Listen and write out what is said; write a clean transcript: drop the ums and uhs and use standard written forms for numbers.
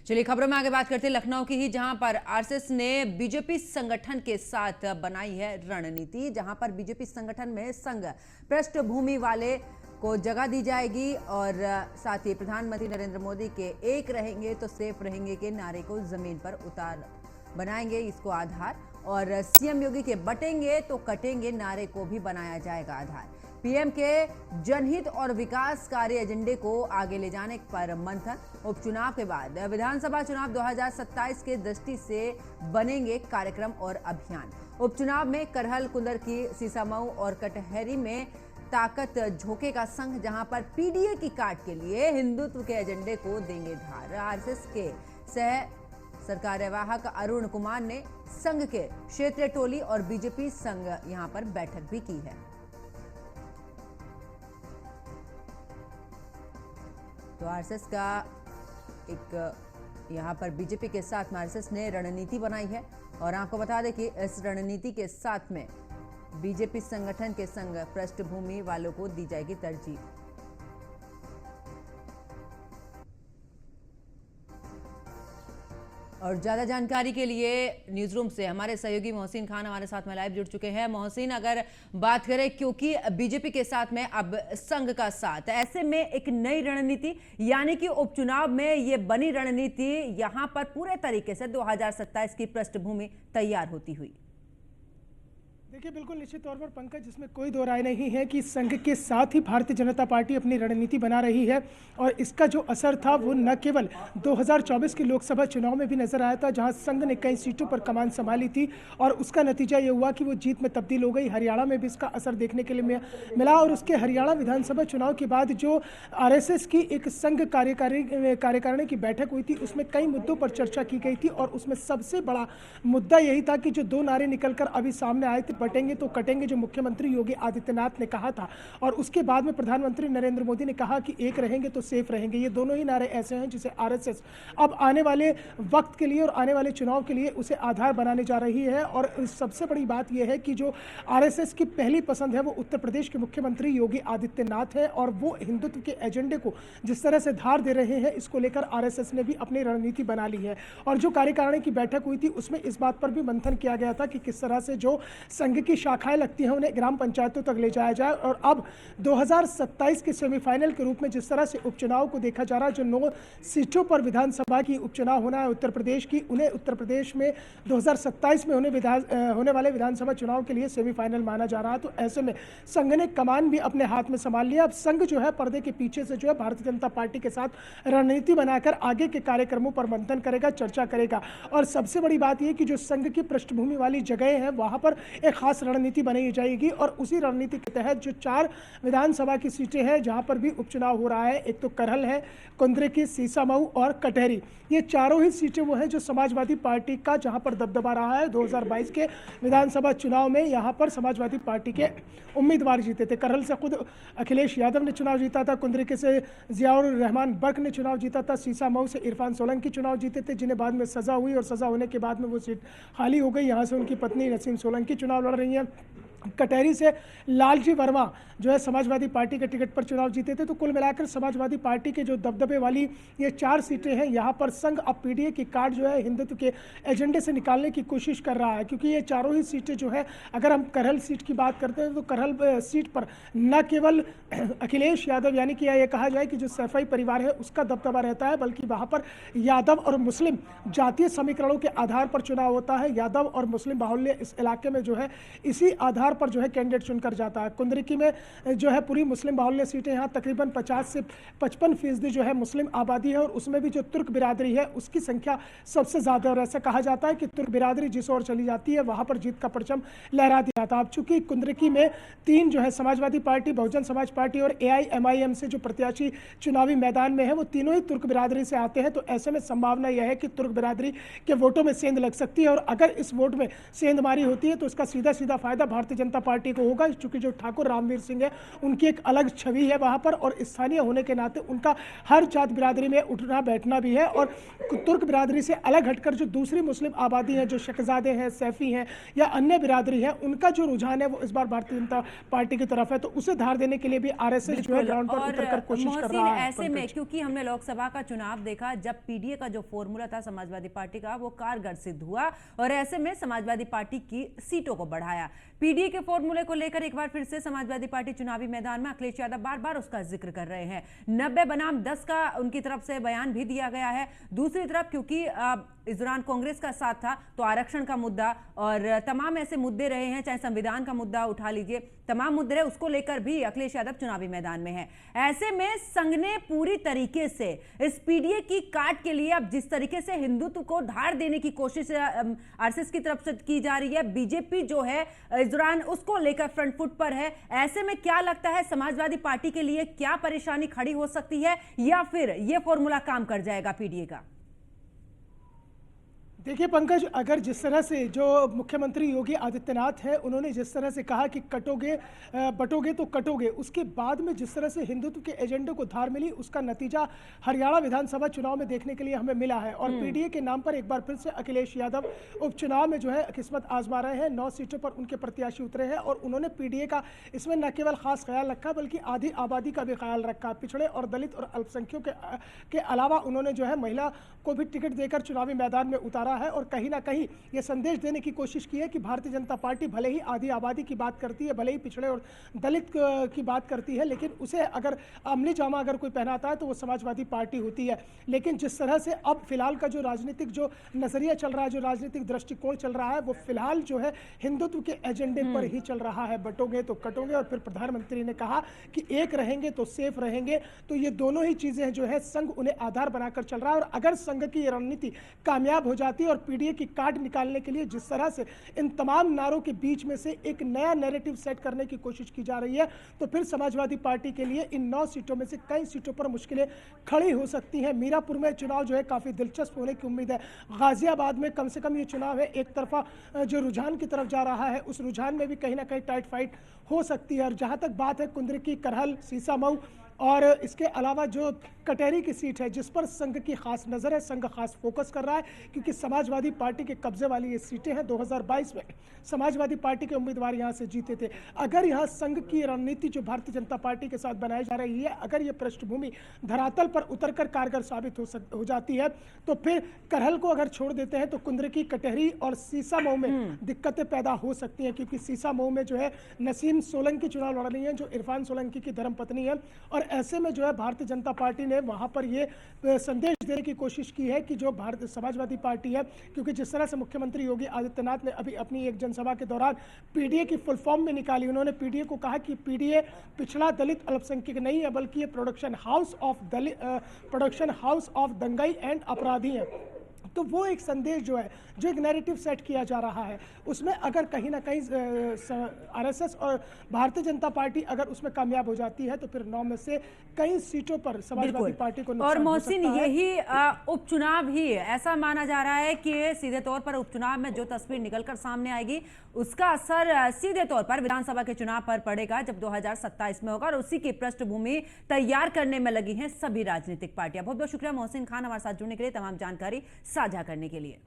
चलिए खबरों में आगे बात करते हैं लखनऊ की ही, जहां पर आरएसएस ने बीजेपी संगठन के साथ बनाई है रणनीति। जहां पर बीजेपी संगठन में संघ पृष्ठभूमि वाले को जगह दी जाएगी और साथ ही प्रधानमंत्री नरेंद्र मोदी के एक रहेंगे तो सेफ रहेंगे के नारे को जमीन पर उतार बनाएंगे इसको आधार, और सीएम योगी के बटेंगे तो कटेंगे नारे को भी बनाया जाएगा आधार। पीएम के जनहित और विकास कार्य एजेंडे को आगे ले जाने पर मंथन। उपचुनाव के बाद विधानसभा चुनाव 2027 के दृष्टि से बनेंगे कार्यक्रम और अभियान। उपचुनाव में करहल, कुंदरकी, सीसामऊ और कटहरी में ताकत झोंकेगा संघ, जहां पर पीडीए की काट के लिए हिंदुत्व के एजेंडे को देंगे धार। आरएसएस के सह सरकार्यवाहक अरुण कुमार ने संघ के क्षेत्रीय टोली और बीजेपी संघ यहां पर बैठक भी की है। तो आरएसएस का एक यहां पर बीजेपी के साथ में आरएसएस ने रणनीति बनाई है और आपको बता दें कि इस रणनीति के साथ में बीजेपी संगठन के संग पृष्ठभूमि वालों को दी जाएगी तरजीह। और ज्यादा जानकारी के लिए न्यूज रूम से हमारे सहयोगी मोहसिन खान हमारे साथ में लाइव जुड़ चुके हैं। मोहसिन, अगर बात करें क्योंकि बीजेपी के साथ में अब संघ का साथ, ऐसे में एक नई रणनीति यानी कि उपचुनाव में ये बनी रणनीति यहां पर पूरे तरीके से 2027 की पृष्ठभूमि तैयार होती हुई। देखिए, बिल्कुल निश्चित तौर पर पंकज, जिसमें कोई दो राय नहीं है कि संघ के साथ ही भारतीय जनता पार्टी अपनी रणनीति बना रही है और इसका जो असर था वो न केवल 2024 के लोकसभा चुनाव में भी नजर आया था, जहां संघ ने कई सीटों पर कमान संभाली थी और उसका नतीजा ये हुआ कि वो जीत में तब्दील हो गई। हरियाणा में भी इसका असर देखने के लिए मिला और उसके हरियाणा विधानसभा चुनाव के बाद जो आरएसएस की एक संघ कार्यकारिणी की बैठक हुई थी, उसमें कई मुद्दों पर चर्चा की गई थी और उसमें सबसे बड़ा मुद्दा यही था कि जो दो नारे निकलकर अभी सामने आए थे, बटेंगे तो कटेंगे, जो मुख्यमंत्री योगी आदित्यनाथ ने कहा था और उसके बाद में प्रधानमंत्री नरेंद्र मोदी ने कहा कि एक रहेंगे तो सेफ रहेंगे। ये दोनों ही नारे ऐसे हैं जिसे आरएसएस अब आने वाले वक्त के लिए और आने वाले चुनाव के लिए उसे आधार बनाने जा रही है। और सबसे बड़ी बात यह है कि जो आरएसएस की पहली पसंद है वो उत्तर प्रदेश के मुख्यमंत्री योगी आदित्यनाथ है और वो हिंदुत्व के एजेंडे को जिस तरह से धार दे रहे हैं, इसको लेकर आरएसएस ने भी अपनी रणनीति बना ली है। और जो कार्यकारिणी की बैठक हुई थी उसमें इस बात पर भी मंथन किया गया था कि किस तरह से जो संघ की शाखाएं लगती हैं उन्हें ग्राम पंचायतों तक ले जाया जाए। और अब 2027 के सेमीफाइनल के रूप में जिस तरह से उपचुनाव को देखा जा रहा है, जो 9 सीटों पर विधानसभा की उपचुनाव होना है उत्तर प्रदेश की, उन्हें उत्तर प्रदेश में 2027 में होने वाले विधानसभा चुनाव के लिए सेमीफाइनल माना जा रहा है। तो ऐसे में संघ ने कमान भी अपने हाथ में संभाल लिया। अब संघ जो है पर्दे के पीछे से जो है भारतीय जनता पार्टी के साथ रणनीति बनाकर आगे के कार्यक्रमों पर मंथन करेगा, चर्चा करेगा। और सबसे बड़ी बात यह कि जो संघ की पृष्ठभूमि वाली जगह है वहां पर एक खास रणनीति बनाई जाएगी और उसी रणनीति के तहत जो 4 विधानसभा की सीटें हैं जहां पर भी उपचुनाव हो रहा है, एक तो करहल है, कुंद्रेकी, सीसामऊ और कटहरी, ये चारों ही सीटें वो हैं जो समाजवादी पार्टी का जहां पर दबदबा रहा है। 2022 के विधानसभा चुनाव में यहां पर समाजवादी पार्टी के उम्मीदवार जीते थे। करहल से खुद अखिलेश यादव ने चुनाव जीता था, कुंद्रेकी से जियाउर रहमान बर्क ने चुनाव जीता था, सीसामऊ से इरफान सोलंकी चुनाव जीते थे, जिन्हें बाद में सजा हुई और सजा होने के बाद में वो सीट खाली हो गई। यहाँ से उनकी पत्नी नसीम सोलंकी चुनाव लड़ रही हैं। कटहरी से लालजी वर्मा जो है समाजवादी पार्टी के टिकट पर चुनाव जीते थे। तो कुल मिलाकर समाजवादी पार्टी के जो दबदबे वाली ये 4 सीटें हैं, यहाँ पर संघ अब पीडीए की कार्ड जो है हिंदुत्व के एजेंडे से निकालने की कोशिश कर रहा है, क्योंकि ये चारों ही सीटें जो है, अगर हम करहल सीट की बात करते हैं तो करहल सीट पर न केवल अखिलेश यादव यानी कि ये कहा जाए कि जो सैफई परिवार है उसका दबदबा रहता है, बल्कि वहाँ पर यादव और मुस्लिम जातीय समीकरणों के आधार पर चुनाव होता है। यादव और मुस्लिम बाहुल्य इस इलाके में जो है इसी आधार पर जो है कैंडिडेट चुनकर जाता है। कुंद्रिकी में जो है पूरी मुस्लिम बाहुल्य सीटें, यहाँ तकरीबन 50 से 55% जो है मुस्लिम आबादी है और उसमें भी जो तुर्क बिरादरी है उसकी संख्या सबसे ज्यादा। और ऐसा कहा जाता है कि तुर्क बिरादरी जिस ओर चली जाती है वहां पर जीत का परचम लहरा दिया जाता है। अब चूंकि कुंद्रिकी में 3 जो है समाजवादी पार्टी, बहुजन समाज पार्टी और एआईएमआईएम से जो प्रत्याशी चुनावी मैदान में है वो तीनों ही तुर्क बिरादरी से आते हैं। तो ऐसे में संभावना यह है कि तुर्क बिरादरी के वोटों में सेंध लग सकती है और अगर इस वोट में सेंधमारी होती है तो उसका सीधा सीधा फायदा भारतीय जनता पार्टी को होगा, क्योंकि जो ठाकुर रामवीर सिंह है उनकी एक अलग छवि है वहाँ पर, और स्थानीय होने के नाते उनका हर जात बिरादरी में उठना बैठना भी है। और तुर्क बिरादरी से अलग हटकर जो दूसरी मुस्लिम आबादी है, जो शहजादे हैं, सैफी हैं या अन्य बिरादरी है, उनका जो रुझान है वो इस बार भारतीय जनता पार्टी की तरफ है। तो उसे धार देने के लिए भी आरएसएस जो है ग्राउंड पर उतरकर कोशिश कर रहा है। ऐसे में क्योंकि हमने लोकसभा का चुनाव देखा, जब पीडीए का जो फॉर्मूला था समाजवादी पार्टी का वो कारगर सिद्ध हुआ, और ऐसे में समाजवादी पार्टी की सीटों को बढ़ाया। पीडीए के फॉर्मूले को लेकर एक बार फिर से समाजवादी पार्टी चुनावी मैदान में, अखिलेश यादव बार बार उसका जिक्र कर रहे हैं। 90 बनाम 10 का उनकी तरफ से बयान भी दिया गया है। दूसरी तरफ क्योंकि इस दौरान कांग्रेस का साथ था, तो आरक्षण का मुद्दा और तमाम ऐसे मुद्दे रहे हैं, चाहे संविधान का मुद्दा उठा लीजिए, तमाम मुद्दे रहे, उसको लेकर भी अखिलेश यादव चुनावी मैदान में है। ऐसे में संघ ने पूरी तरीके से इस पीडीए की काट के लिए अब जिस तरीके से हिंदुत्व को धार देने की कोशिश आरएसएस की तरफ से की जा रही है, बीजेपी जो है इस दौरान उसको लेकर फ्रंट फुट पर है। ऐसे में क्या लगता है समाजवादी पार्टी के लिए क्या परेशानी खड़ी हो सकती है, या फिर यह फॉर्मूला काम कर जाएगा पीडीए का? देखिए पंकज, अगर जिस तरह से जो मुख्यमंत्री योगी आदित्यनाथ है उन्होंने जिस तरह से कहा कि कटोगे बटोगे तो कटोगे, उसके बाद में जिस तरह से हिंदुत्व के एजेंडे को धार मिली, उसका नतीजा हरियाणा विधानसभा चुनाव में देखने के लिए हमें मिला है। और पीडीए के नाम पर एक बार फिर से अखिलेश यादव उपचुनाव में जो है किस्मत आजमा रहे हैं। 9 सीटों पर उनके प्रत्याशी उतरे हैं, और उन्होंने पीडीए का इसमें न केवल खास ख्याल रखा बल्कि आधी आबादी का भी ख्याल रखा। पिछड़े और दलित और अल्पसंख्यकों के अलावा उन्होंने जो है महिला को भी टिकट देकर चुनावी मैदान में उतारा है, और कहीं ना कहीं ये संदेश देने की कोशिश की है कि भारतीय जनता पार्टी भले ही आधी आबादी की बात करती है, भले ही पिछड़े और दलित की बात करती है, लेकिन उसे अगर अमली जामा अगर कोई पहनाता है तो वो समाजवादी पार्टी होती है। लेकिन जिस तरह से अब फिलहाल का जो राजनीतिक जो नजरिया चल रहा है, जो राजनीतिक दृष्टिकोण चल रहा है, वो फिलहाल जो है हिंदुत्व के एजेंडे पर ही चल रहा है। बटोगे तो कटोगे, और फिर प्रधानमंत्री ने कहा कि एक रहेंगे तो सेफ रहेंगे। तो ये दोनों ही चीजें जो है संघ उन्हें आधार बनाकर चल रहा है, और अगर संघ की रणनीति कामयाब हो जाती है और पीडीए की काट निकालने के लिए जिस तरह से इन तमाम नारों के बीच में से एक नया नैरेटिव सेट करने की कोशिश की जा रही है, तो फिर समाजवादी पार्टी के लिए इन 9 सीटों में से कई सीटों पर मुश्किलें खड़ी हो सकती हैं। मीरापुर में चुनाव जो है काफी दिलचस्प होने की उम्मीद है। गाजियाबाद में कम से कम ये चुनाव है एक तरफा जो रुझान की तरफ जा रहा है, उस रुझान में भी कहीं ना कहीं टाइट फाइट हो सकती है। और जहां तक बात है कुंद्रिकी, करहल, सीसामऊ और इसके अलावा जो कटहरी की सीट है जिस पर संघ की खास नज़र है, संघ खास फोकस कर रहा है, क्योंकि समाजवादी पार्टी के कब्जे वाली ये सीटें हैं। 2022 में समाजवादी पार्टी के उम्मीदवार यहां से जीते थे। अगर यहां संघ की रणनीति जो भारतीय जनता पार्टी के साथ बनाई जा रही है, अगर ये पृष्ठभूमि धरातल पर उतरकर कारगर साबित हो जाती है, तो फिर करहल को अगर छोड़ देते हैं तो कुंद्रिकी, कटहरी और सीसामऊ में दिक्कतें पैदा हो सकती हैं, क्योंकि सीसामऊ में जो है नसीम सोलंकी चुनाव लड़ रही है, जो इरफान सोलंकी की धर्मपत्नी है। और ऐसे में जो है भारतीय जनता पार्टी ने वहां पर ये संदेश देने की कोशिश की है कि जो भारतीय समाजवादी पार्टी है, क्योंकि जिस तरह से मुख्यमंत्री योगी आदित्यनाथ ने अभी अपनी एक जनसभा के दौरान पीडीए की फुल फॉर्म में निकाली, उन्होंने पीडीए को कहा कि पीडीए पिछड़ा दलित अल्पसंख्यक नहीं है, बल्कि ये प्रोडक्शन हाउस ऑफ दंगाई एंड अपराधी है। तो वो एक संदेश जो है, जो एक नैरेटिव सेट किया जा रहा है, उसमें अगर कहीं ना कहीं आरएसएस और भारतीय जनता पार्टी अगर उसमें कामयाब हो जाती है, तो फिर 9 में से कई सीटों पर समाजवादी पार्टी को और मोहसिन यही उपचुनाव ही ऐसा माना जा रहा है कि सीधे तौर पर उपचुनाव में जो तस्वीर निकलकर सामने आएगी उसका असर सीधे तौर पर विधानसभा के चुनाव पर पड़ेगा जब 2027 में होगा, और उसी की पृष्ठभूमि तैयार करने में लगी हैं सभी राजनीतिक पार्टियां। बहुत बहुत शुक्रिया मोहसिन खान हमारे साथ जुड़ने के लिए, तमाम जानकारी साझा करने के लिए।